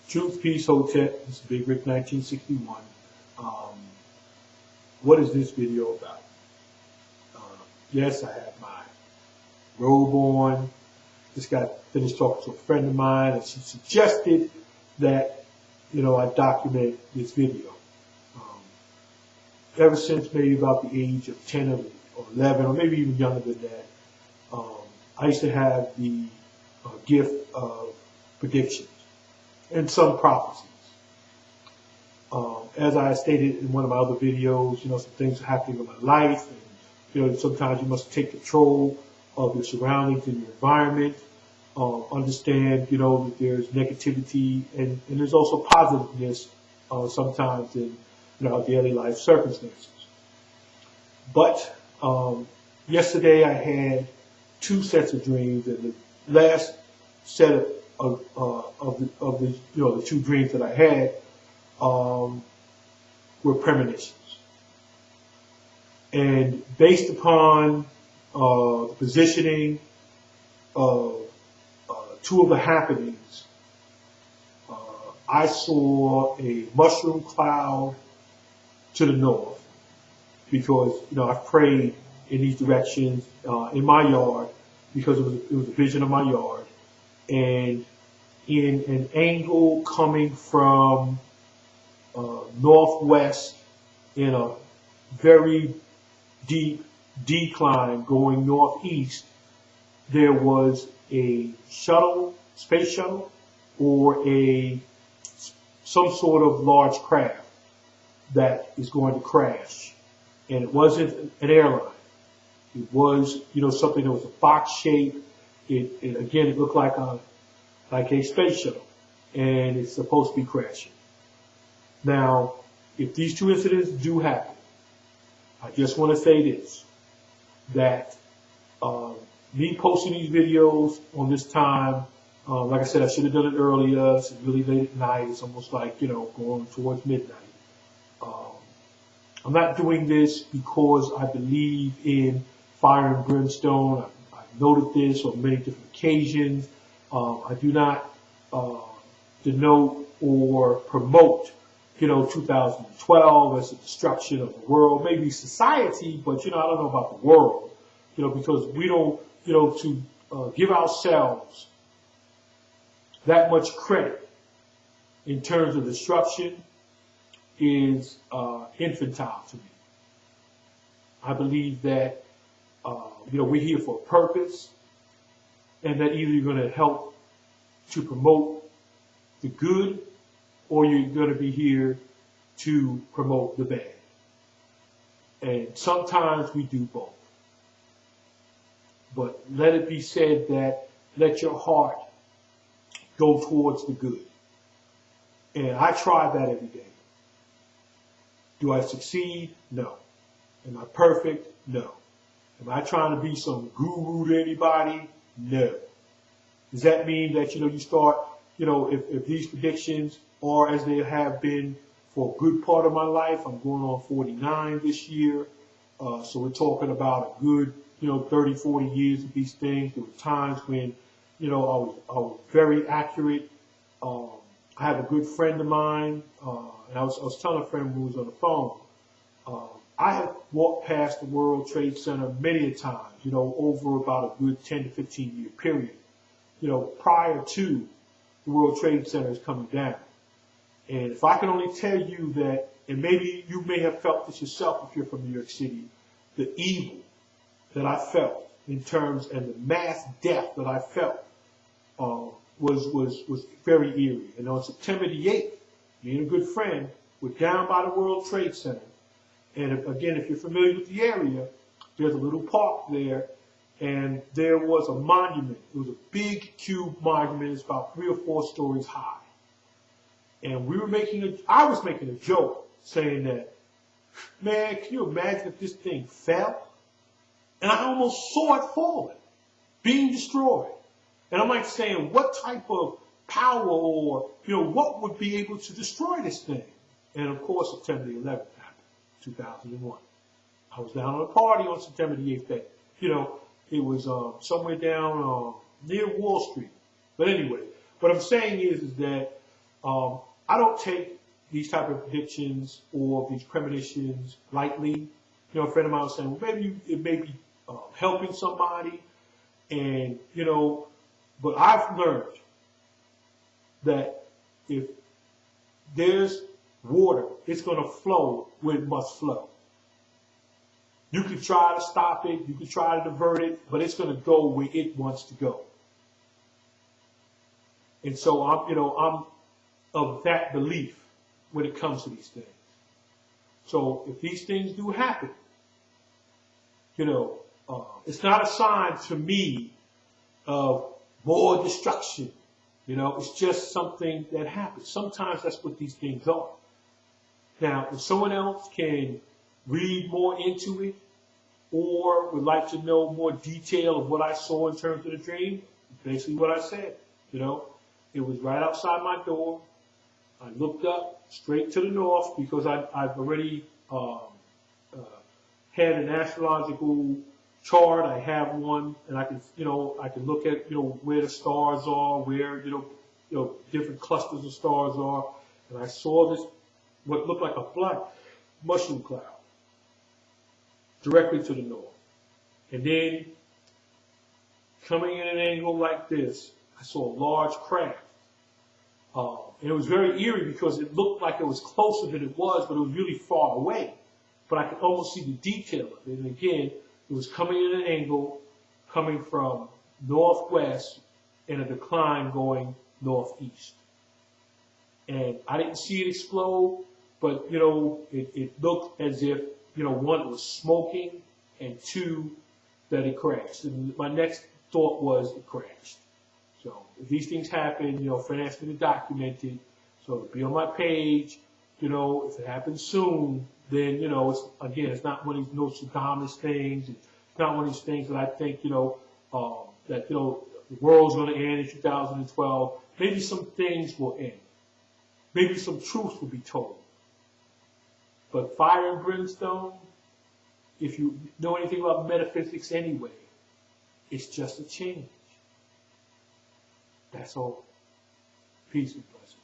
Truth, Peace, Hotep. This is Big Rick 1961. What is this video about? Yes, I have my robe on. Just got finished talking to a friend of mine, and she suggested that, I document this video. Ever since maybe about the age of 10 or 11, or maybe even younger than that, I used to have the gift of predictions and some prophecies. As I stated in one of my other videos, some things are happening in my life, and sometimes you must take control of your surroundings and your environment. Understand, that there's negativity and there's also positiveness sometimes in our daily life circumstances. But yesterday I had two sets of dreams, and the last set of the two dreams that I had were premonitions. And based upon the positioning of two of the happenings, I saw a mushroom cloud to the north, because I've prayed in these directions in my yard, because it was a vision of my yard, and in an angle coming from northwest in a very deep decline going northeast, there was a shuttle, space shuttle, or some sort of large craft that is going to crash. And it wasn't an airline. It was, something that was a box shape. It looked like a space shuttle, and it's supposed to be crashing. Now, if these two incidents do happen, I just want to say this, that me posting these videos on this time, like I said, I should have done it earlier. It's really late at night. It's almost like, going towards midnight. I'm not doing this because I believe in fire and brimstone. I've noted this on many different occasions. I do not denote or promote 2012 as the destruction of the world, maybe society, but I don't know about the world, because we don't, to give ourselves that much credit in terms of destruction is infantile to me. I believe that we're here for a purpose, and that either you're going to help to promote the good, or you're going to be here to promote the bad. And sometimes we do both. But let it be said that let your heart go towards the good. And I try that every day. Do I succeed? No. Am I perfect? No. Am I trying to be some guru to anybody? No. Does that mean that, you start, if these predictions are as they have been for a good part of my life, I'm going on 49 this year. So we're talking about a good, 30, 40 years of these things. There were times when, I was very accurate. I have a good friend of mine, and I was telling a friend who was on the phone, I have walked past the World Trade Center many a times, over about a good 10 to 15 year period, prior to the World Trade Center is coming down. And if I can only tell you that, and maybe you may have felt this yourself if you're from New York City, the evil that I felt in terms, and the mass death that I felt was very eerie. And on September the 8th, me and a good friend were down by the World Trade Center. And again, if you're familiar with the area, there's a little park there, and there was a monument. It was a big cube monument. It's about 3 or 4 stories high. And I was making a joke saying that, man, can you imagine if this thing fell? And I almost saw it falling, being destroyed. And I'm like saying, what type of power or, what would be able to destroy this thing? And of course, September the 11th happened, 2001. I was down on a party on September the 8th that, it was somewhere down near Wall Street. But anyway, what I'm saying is that I don't take these type of predictions or these premonitions lightly. You know, a friend of mine was saying, well, maybe it may be helping somebody, and you know, but I've learned that if there's water, it's going to flow where it must flow. You can try to stop it, you can try to divert it, but it's going to go where it wants to go. And so I'm of that belief when it comes to these things. So if these things do happen, it's not a sign to me of more destruction. It's just something that happens. Sometimes that's what these things are. Now, if someone else can read more into it or would like to know more detail of what I saw in terms of the dream, basically what I said, it was right outside my door. I looked up straight to the north because I've already had an astrological chart. I have one, and I can look at where the stars are, where different clusters of stars are, and I saw this what looked like a black mushroom cloud directly to the north, and then coming in an angle like this, I saw a large craft. And it was very eerie because it looked like it was closer than it was, but it was really far away. But I could almost see the detail of it. And again, it was coming in an angle, coming from northwest and a decline going northeast. And I didn't see it explode, but, it looked as if, one, it was smoking, and two, that it crashed. And my next thought was it crashed. So if these things happen, a friend asked me to document it. So it'll be on my page. If it happens soon, then, it's not one of these Nostradamus things. It's not one of these things that I think, that, the world's going to end in 2012. Maybe some things will end. Maybe some truth will be told. But fire and brimstone, if you know anything about metaphysics anyway, it's just a change. That's all. Peace and blessings.